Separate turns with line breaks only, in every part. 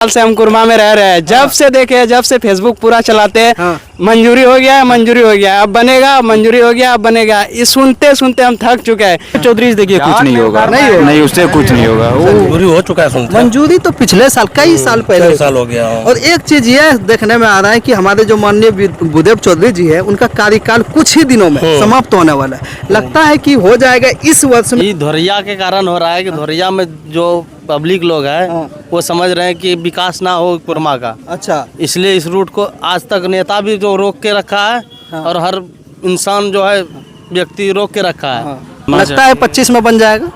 साल से हम कुरमा में रह रहे हैं। जब से देखे, जब से फेसबुक पूरा चलाते हैं, मंजूरी हो गया है, मंजूरी हो गया है, अब बनेगा, मंजूरी हो गया, अब बनेगा। ये सुनते सुनते हम थक चुके हैं।
चौधरी देखिए कुछ नहीं होगा, नहीं उससे कुछ नहीं होगा।
मंजूरी हो चुका है, सुनते हैं।
मंजूरी तो पिछले साल, कई साल पहले,
कई साल हो गया।
और एक चीज ये देखने में आ रहा है कि हमारे जो माननीय भूदेव चौधरी जी है, उनका कार्यकाल कुछ ही दिनों में समाप्त होने वाला है। लगता है कि हो जाएगा इस वर्ष में।
ये धोरिया के कारण हो रहा है कि धोरिया में जो पब्लिक लोग है वो समझ रहे हैं कि विकास ना हो कुरमा का।
अच्छा,
इसलिए इस रूट को आज तक नेता भी जो रोक के रखा है और हर इंसान जो है व्यक्ति रोक के रखा है।
लगता है 25 में बन जाएगा,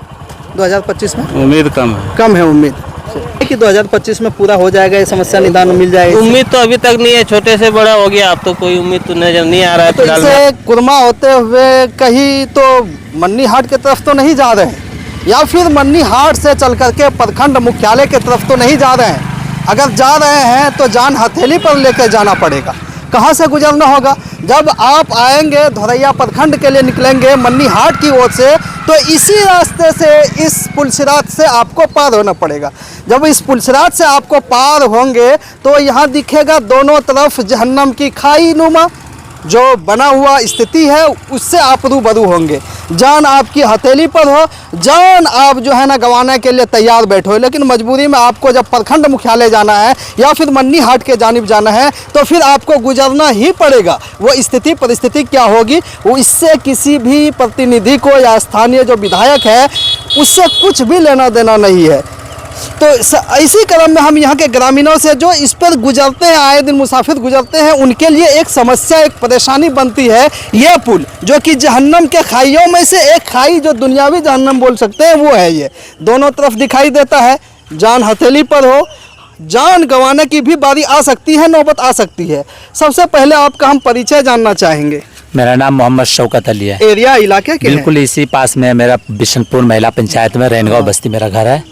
2025 में।
उम्मीद कम है
उम्मीद कि 2025 में पूरा हो जाएगा, ये समस्या निदान मिल जाएगा।
उम्मीद तो अभी तक नहीं है, छोटे से बड़ा हो गया, अब तो कोई उम्मीद तो नजर नहीं आ रहा है।
तो इसे कुरमा होते हुए कहीं तो मन्नी हाट की तरफ तो नहीं जा रहे हैं, या फिर मन्नी हाट से चल करके प्रखंड मुख्यालय की तरफ तो नहीं जा रहे हैं। अगर जा रहे हैं तो जान हथेली पर लेकर जाना पड़ेगा। कहाँ से गुजरना होगा? जब आप आएंगे धोरैया प्रखंड के लिए निकलेंगे मन्नी हाट की ओर से, तो इसी रास्ते से इस पुलसिरात से आपको पार होना पड़ेगा। जब इस पुलसिरात से आपको पार होंगे तो यहाँ दिखेगा दोनों तरफ जहन्नम की खाई नुमा जो बना हुआ स्थिति है, उससे आप रूबरू होंगे। जान आपकी हथेली पर हो, जान आप जो है ना गंवाने के लिए तैयार बैठे हो, लेकिन मजबूरी में आपको जब प्रखंड मुख्यालय जाना है या फिर मन्नी हाट के जानिब जाना है तो फिर आपको गुजरना ही पड़ेगा। वो स्थिति परिस्थिति क्या होगी, वो इससे किसी भी प्रतिनिधि को या स्थानीय जो विधायक है उससे कुछ भी लेना देना नहीं है। तो इसी क्रम में हम यहाँ के ग्रामीणों से जो इस पर गुजरते हैं, आए दिन मुसाफिर गुजरते हैं, उनके लिए एक समस्या, एक परेशानी बनती है। ये पुल जो कि जहन्नम के खाइयों में से एक खाई, जो दुनियावी जहन्नम बोल सकते हैं, वो है। ये दोनों तरफ दिखाई देता है। जान हथेली पर हो, जान गंवाने की भी बारी आ सकती है, नौबत आ सकती है। सबसे पहले आपका हम परिचय जानना चाहेंगे।
मेरा नाम मोहम्मद शौकत अली है।
एरिया इलाके के
बिल्कुल इसी पास में मेरा बिशनपुर महिला पंचायत में रैनगांव बस्ती मेरा घर है,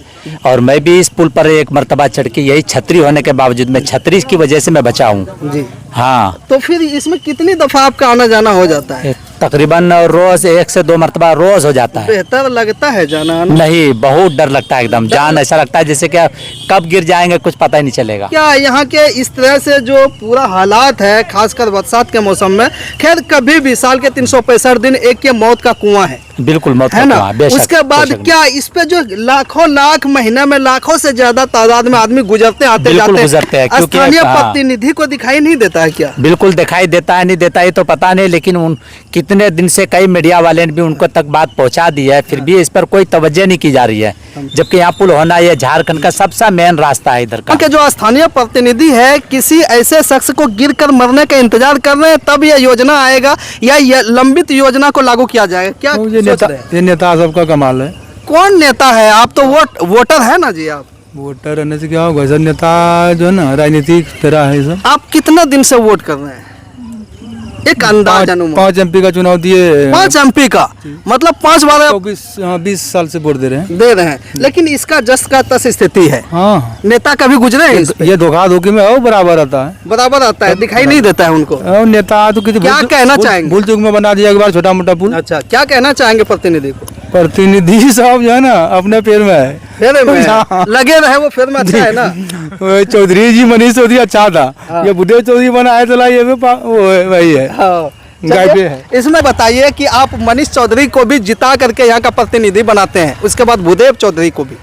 और मैं भी इस पुल पर एक मर्तबा चढ़ के, यही छतरी होने के बावजूद मैं छतरी की वजह से मैं बचा हूँ
जी।
हाँ,
तो फिर इसमें कितनी दफा आपका आना जाना हो जाता है?
तकरीबन रोज 1 से 2 मर्तबा रोज हो जाता है।
बेहतर लगता है जाना आना?
नहीं, बहुत डर लगता है एकदम। जान ऐसा लगता है जैसे कि कब गिर जाएंगे कुछ पता ही नहीं चलेगा।
क्या यहाँ के इस तरह से जो पूरा हालात है, खासकर बरसात के मौसम में, खैर कभी भी साल के 365 दिन एक ये मौत का कुआं है।
बिल्कुल मौत
है ना?
बेशक,
उसके बाद
बेशक।
क्या इस पे जो लाखों लाख महीने में लाखों से ज्यादा तादाद में आदमी गुजरते आते
गुजरते हैं, क्योंकि
स्थानीय प्रतिनिधि को दिखाई नहीं देता है क्या?
बिल्कुल दिखाई देता है, नहीं देता है तो पता नहीं, लेकिन उन कितने दिन से कई मीडिया वाले ने भी उनको तक बात पहुंचा दी है, फिर भी इस पर कोई तवज्जो नहीं की जा रही है। जबकि यहाँ पुल होना, ये झारखंड का सबसे मेन रास्ता है इधर का।
जो स्थानीय प्रतिनिधि है किसी ऐसे शख्स को गिरकर मरने का इंतजार कर रहे हैं, तब यह योजना आएगा या ये लंबित योजना को लागू किया जाएगा? क्या
ये नेता सबका कमाल है।
कौन नेता है? आप तो वोटर है ना जी। आप
वोटर रहने से क्या होगा सर, नेता जो है ना राजनीतिक तरह है सब।
आप कितना दिन से वोट कर रहे हैं? एक अंदाजा
5 MP का चुनाव दिए।
5 MP का मतलब 5 बार
20 साल से वोट दे रहे हैं।
लेकिन इसका जस का तस स्थिति है।
हाँ,
नेता कभी गुजरे हैं इस पे?
ये धोखा धोखी में हो बराबर आता है,
बराबर आता है, दिखाई नहीं देता है उनको।
नेता तो किसी
क्या कहना चाहेंगे?
भूल चूक में बना दिया एक बार छोटा मोटा पुल।
अच्छा, क्या कहना चाहेंगे प्रतिनिधि को?
प्रतिनिधि साहब जो है ना अपने पैर में है,
फेरे में लगे रहे, वो फेर में अच्छा है ना।
चौधरी जी, मनीष चौधरी अच्छा था, ये भूदेव चौधरी बना है तो ये भी वही है।
इसमें बताइए कि आप मनीष चौधरी को भी जिता करके यहाँ का प्रतिनिधि बनाते हैं, उसके बाद भूदेव चौधरी को भी,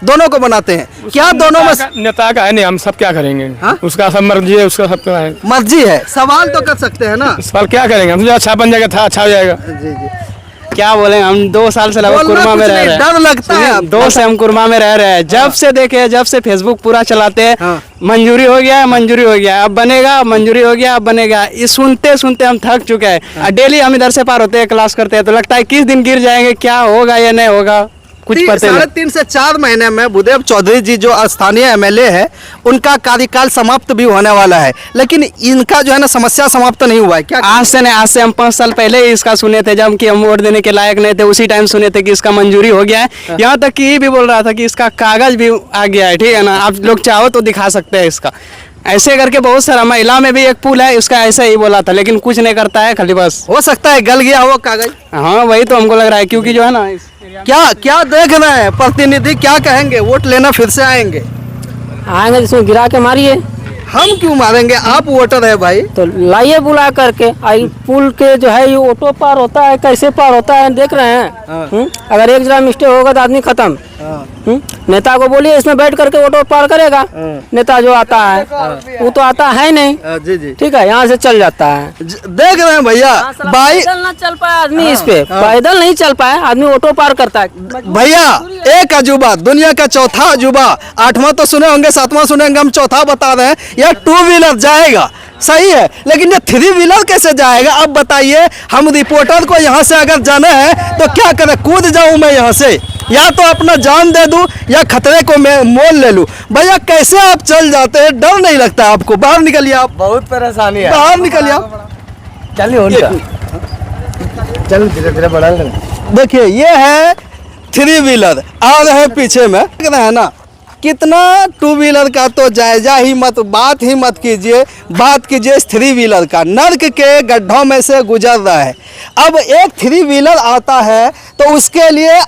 दोनों को बनाते हैं, क्या दोनों में
नेता का है नहीं, हम सब क्या करेंगे?
हाँ?
उसका सब मर्जी है, उसका सब है,
मर्जी है। सवाल तो कर सकते हैं ना।
सवाल क्या करेंगे? हम अच्छा बन जाएगा था, अच्छा हो जाएगा।
जी जी,
क्या बोले, हम 2 साल से लगभग कुरमा में रह रहे हैं।
डर लगता है?
2 से हम कुरमा में रह रहे हैं। जब से देखे, जब से फेसबुक पूरा चलाते हैं, मंजूरी हो गया है, मंजूरी हो गया है, अब बनेगा, मंजूरी हो गया, अब बनेगा। ये सुनते सुनते हम थक चुके हैं। डेली हम इधर से पार होते हैं, क्लास करते हैं, तो लगता है किस दिन गिर जाएंगे, क्या होगा या नहीं होगा, कुछ पता नहीं।
3.5 से 4 महीने में भूदेव चौधरी जी जो स्थानीय MLA है, उनका कार्यकाल समाप्त भी होने वाला है, लेकिन इनका जो है ना समस्या समाप्त नहीं हुआ है। क्या
आज से नहीं, आज से हम 5 साल पहले ही इसका सुने थे, जब कि हम वोट देने के लायक नहीं थे, उसी टाइम सुने थे कि इसका मंजूरी हो गया है। यहाँ तक कि ये भी बोल रहा था कि इसका कागज भी आ गया है, ठीक है ना, आप लोग चाहो तो दिखा सकते हैं इसका। ऐसे करके बहुत सारा, महिला में भी एक पुल है, उसका ऐसा ही बोला था, लेकिन कुछ नहीं करता है, खाली बस
हो सकता है गल गया वो कागज।
हाँ, वही तो हमको लग रहा है, क्योंकि जो है ना
क्या क्या देख रहे हैं प्रतिनिधि, क्या कहेंगे? वोट लेना फिर से आएंगे?
आएंगे जिसमें गिरा के मारिए।
हम क्यों मारेंगे, आप वोटर है भाई।
तो लाइए बुला करके। आई पुल के जो है ये ऑटो पार होता है, कैसे पार होता है देख रहे हैं। अगर एक जरा मिस्टेक होगा तो आदमी खत्म। नेता को बोलिए इसमें बैठ करके ऑटो पार करेगा। नेता जो आता है वो तो आता है नहीं।
जी जी
ठीक है, यहाँ से चल जाता है।
देख रहे हैं भैया भाई,
पैदल ना चल पाए आदमी, इस पे पैदल नहीं चल पाए आदमी, ऑटो पार करता है।
भैया एक अजूबा, दुनिया का चौथा अजूबा, 8वां तो सुने होंगे, 7वां सुने होंगे, हम चौथा बता रहे हैं। यह 2 व्हीलर जाएगा, सही है, लेकिन ये 3 व्हीलर कैसे जाएगा? अब बताइए, हम रिपोर्टर को यहाँ से अगर जाना है तो क्या करें? कूद जाऊं मैं यहाँ से, या तो अपना जान दे दूं या खतरे को मैं मोल ले लूं? भैया कैसे आप चल जाते हैं, डर नहीं लगता आपको? बाहर निकलिए आप,
बहुत परेशानी है।
बाहर निकलिए आप।
चलिए उनका चलो धीरे धीरे बढ़ा।
देखिए ये है 3 व्हीलर आ रहे हैं पीछे में, देख रहे हैं ना कितना 2 व्हीलर का तो जायजा ही मत, बात ही मत कीजिए। बात कीजिए इस 3 व्हीलर का, नर्क के गड्ढों में से गुजर रहा है। अब एक 3 व्हीलर आता है तो उसके लिए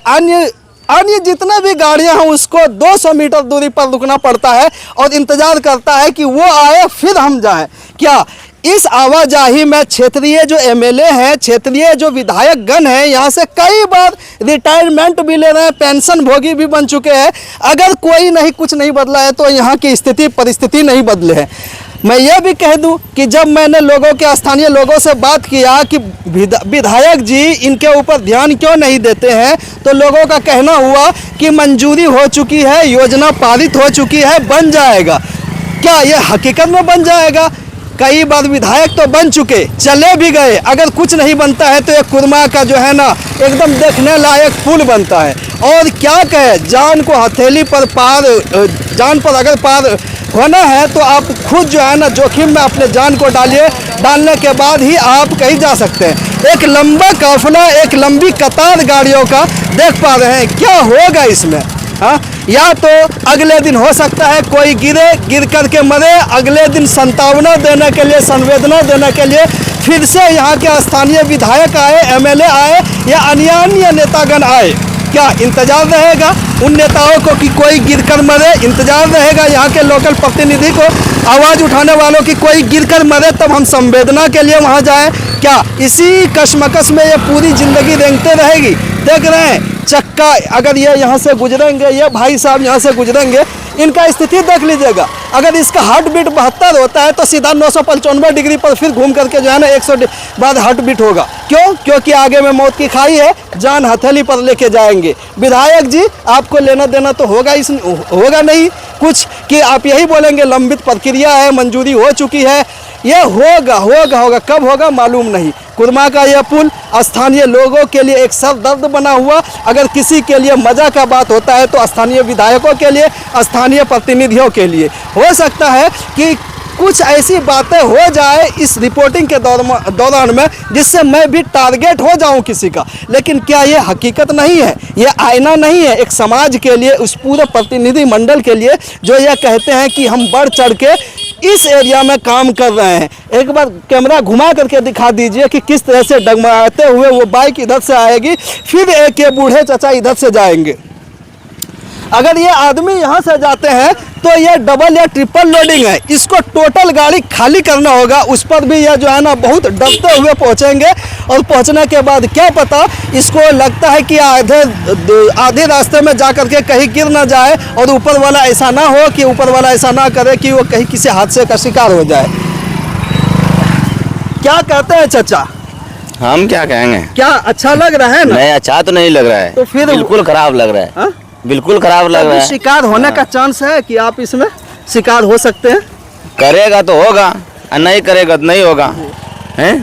अन्य जितने भी गाड़ियां हैं उसको 200 मीटर दूरी पर रुकना पड़ता है और इंतजार करता है कि वो आए फिर हम जाएं। क्या इस आवाजाही में क्षेत्रीय जो एमएलए हैं, क्षेत्रीय जो विधायक गण हैं, यहाँ से कई बार रिटायरमेंट भी ले रहे हैं, पेंशन भोगी भी बन चुके हैं। अगर कोई नहीं, कुछ नहीं बदला है तो यहाँ की स्थिति परिस्थिति नहीं बदले हैं। मैं ये भी कह दूं कि जब मैंने लोगों के, स्थानीय लोगों से बात किया कि विधायक जी इनके ऊपर ध्यान क्यों नहीं देते हैं, तो लोगों का कहना हुआ कि मंजूरी हो चुकी है, योजना पारित हो चुकी है, बन जाएगा। क्या ये हकीकत में बन जाएगा? कई बार विधायक तो बन चुके, चले भी गए, अगर कुछ नहीं बनता है तो एक कुरमा का जो है ना एकदम देखने लायक पुल बनता है। और क्या कहे, जान को हथेली पर पार, जान पर अगर पार होना है तो आप खुद जो है ना जोखिम में अपने जान को डालिए, डालने के बाद ही आप कहीं जा सकते हैं। एक लंबा काफिला, एक लंबी कतार गाड़ियों का देख पा रहे हैं, क्या होगा इसमें? हाँ, या तो अगले दिन हो सकता है कोई गिर करके मरे, अगले दिन संतावना देने के लिए, संवेदना देने के लिए फिर से यहाँ के स्थानीय विधायक आए, एमएलए आए या अन्य नेतागण आए। क्या इंतजार रहेगा उन नेताओं को कि कोई गिरकर मरे? इंतजार रहेगा यहाँ के लोकल प्रतिनिधि को, आवाज़ उठाने वालों की कोई गिरकर मरे तब हम संवेदना के लिए वहाँ जाएं? क्या इसी कशमकश में ये पूरी ज़िंदगी रेंगते रहेगी? देख रहे हैं चक्का, अगर ये यहाँ से गुजरेंगे, ये भाई साहब यहाँ से गुजरेंगे, इनका स्थिति देख लीजिएगा। अगर इसका हार्ट बीट 72 होता है तो सीधा 995 डिग्री पर फिर घूम करके जो है ना 100 बाद हार्ट बीट होगा। क्यों? क्योंकि आगे में मौत की खाई है, जान हथेली पर लेके जाएंगे। विधायक जी आपको लेना देना तो होगा नहीं कुछ, कि आप यही बोलेंगे लंबित प्रक्रिया है, मंजूरी हो चुकी है। ये होगा कब होगा मालूम नहीं। कुरमा का यह पुल स्थानीय लोगों के लिए एक सर दर्द बना हुआ, अगर किसी के लिए मज़ा का बात होता है तो स्थानीय विधायकों के लिए, स्थानीय प्रतिनिधियों के लिए। हो सकता है कि कुछ ऐसी बातें हो जाए इस रिपोर्टिंग के दौरान में जिससे मैं भी टारगेट हो जाऊं किसी का, लेकिन क्या ये हकीकत नहीं है? ये आईना नहीं है एक समाज के लिए, उस पूरे प्रतिनिधि मंडल के लिए जो ये कहते हैं कि हम बढ़ चढ़ के इस एरिया में काम कर रहे हैं। एक बार कैमरा घुमा करके दिखा दीजिए कि किस तरह से डगमगाते हुए वो बाइक इधर से आएगी, फिर एक ये बूढ़े चाचा इधर से जाएंगे। अगर ये आदमी यहाँ से जाते हैं तो ये डबल या ट्रिपल लोडिंग है, इसको टोटल गाड़ी खाली करना होगा। उस पर भी ये जो है ना बहुत डरते हुए पहुँचेंगे, और पहुँचने के बाद क्या पता, इसको लगता है कि आधे रास्ते में जा करके कहीं गिर ना जाए, और ऊपर वाला ऐसा ना हो कि ऊपर वाला ऐसा ना करे कि वो कहीं किसी हादसे का शिकार हो जाए। क्या कहते हैं चाचा?
हम क्या कहेंगे?
क्या अच्छा लग रहा है ना?
नहीं, अच्छा तो नहीं लग रहा है,
तो फिर
बिल्कुल खराब लग रहा है।
हा?
बिल्कुल खराब लग रहा है।
शिकार होने का चांस है कि आप इसमें शिकार हो सकते हैं?
करेगा तो होगा और नहीं करेगा तो नहीं होगा। हैं?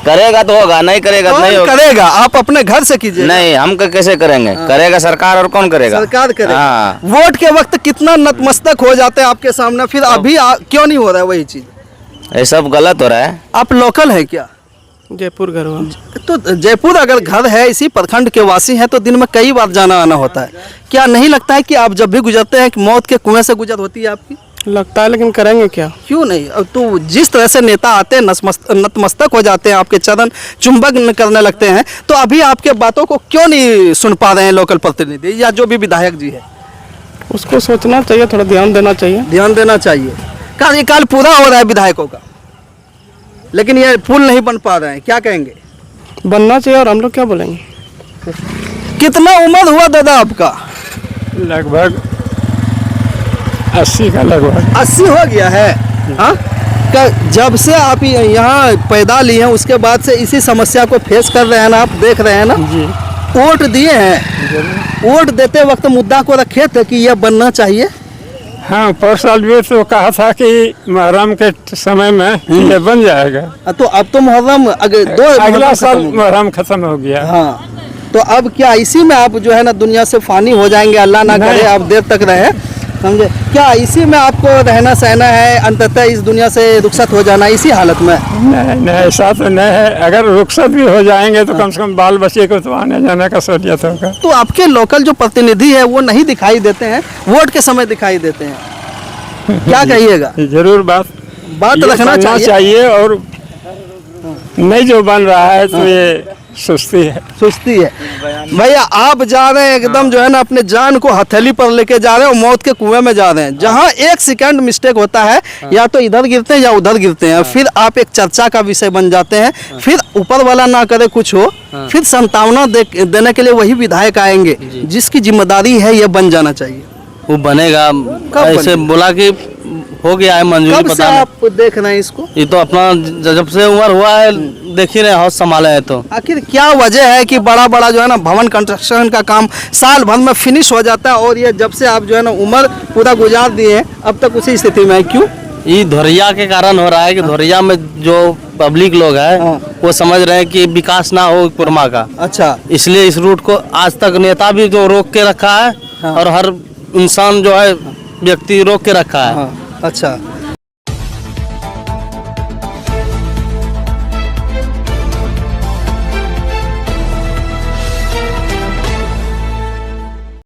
करेगा तो होगा, नहीं करेगा तो नहीं होगा।
करेगा आप अपने घर से कीजिए।
नहीं, हम कैसे करेंगे? करेगा सरकार, और कौन करेगा?
सरकार करेगा।
हाँ।
वोट के वक्त कितना नतमस्तक हो जाते हैं आपके सामने, फिर अभी क्यों नहीं हो रहा है वही चीज?
ये सब गलत हो रहा है।
आप लोकल है क्या?
जयपुर घर हुआ।
तो जयपुर अगर घर है, इसी प्रखंड के वासी हैं, तो दिन में कई बार जाना आना होता है। क्या नहीं लगता है कि आप जब भी गुजरते हैं कि मौत के कुएं से गुजर होती है आपकी?
लगता है, लेकिन करेंगे क्या?
क्यों नहीं? अब तो जिस तरह से नेता आते हैं नतमस्तक हो जाते हैं, आपके चरण चुंबक करने लगते हैं, तो अभी आपके बातों को क्यों नहीं सुन पा रहे हैं लोकल प्रतिनिधि या जो भी विधायक जी है?
उसको सोचना चाहिए, थोड़ा ध्यान देना चाहिए।
ध्यान देना चाहिए। कार्यकाल पूरा हो रहा है विधायकों का, लेकिन ये पुल नहीं बन पा रहे हैं, क्या कहेंगे?
बनना चाहिए, और हम लोग क्या बोलेंगे।
कितना उम्र हुआ दादा आपका?
लगभग 80 का लगभग।
80 हो गया है। हाँ, जब से आप यहाँ पैदा लिए हैं उसके बाद से इसी समस्या को फेस कर रहे हैं ना, आप देख रहे हैं ना
जी।
वोट दिए हैं, वोट देते वक्त मुद्दा को रखे थे कि यह बनना चाहिए।
हाँ, पर साल भी तो कहा था कि मुहर्रम के समय में ये बन जाएगा।
तो अब तो मुहर्रम
अगला साल मुहर्रम खत्म हो गया।
हाँ, तो अब क्या इसी में आप जो है ना दुनिया से फानी हो जाएंगे? अल्लाह ना करे आप देर तक रहे, समझे? क्या इसी में आपको रहना सहना है, अंततः इस दुनिया से रुखसत हो जाना इसी हालत में?
नहीं, ऐसा तो नहीं है। अगर रुखसत भी हो जाएंगे तो कम से कम बाल बच्चे को तो आने जाने का सहूलियत होगा।
तो आपके लोकल जो प्रतिनिधि है वो नहीं दिखाई देते हैं, वोट के समय दिखाई देते हैं, क्या कहिएगा?
जरूर बात
रखना
बनना चाहिए, और नहीं जो बन रहा है तो ये सुस्ती है। भैया आप जा रहे हैं एकदम जो है ना अपने जान को हथेली पर लेके जा रहे हैं और मौत के कुएं में जा रहे हैं, जहां एक सेकंड मिस्टेक होता है या तो इधर गिरते हैं या उधर गिरते हैं, फिर आप एक चर्चा का विषय बन जाते हैं, फिर ऊपर वाला ना करे कुछ हो, फिर संतावना देने के लिए वही विधायक आएंगे जिसकी जिम्मेदारी है, ये बन जाना चाहिए।
वो बनेगा। ऐसे बोला कि हो गया है मंजूरी,
कब से
पता नहीं।
आप देख रहे हैं इसको?
ये तो अपना जब से उम्र हुआ है देख ही रहे, हाथ संभाले है। तो
आखिर क्या वजह है कि बड़ा बड़ा जो है ना भवन कंस्ट्रक्शन का काम साल भर में फिनिश हो जाता है, और ये जब से आप जो है ना उम्र पूरा गुजार दिए हैं अब तक उसी स्थिति में है? क्यों?
ये धोरिया के कारण हो रहा है कि धोरिया में जो पब्लिक लोग है वो समझ रहे हैं कि विकास ना हो कुरमा का।
अच्छा,
इसलिए इस रूट को आज तक नेता भी जो रोक के रखा है, और हर इंसान जो है व्यक्ति रोक के रखा है।
अच्छा,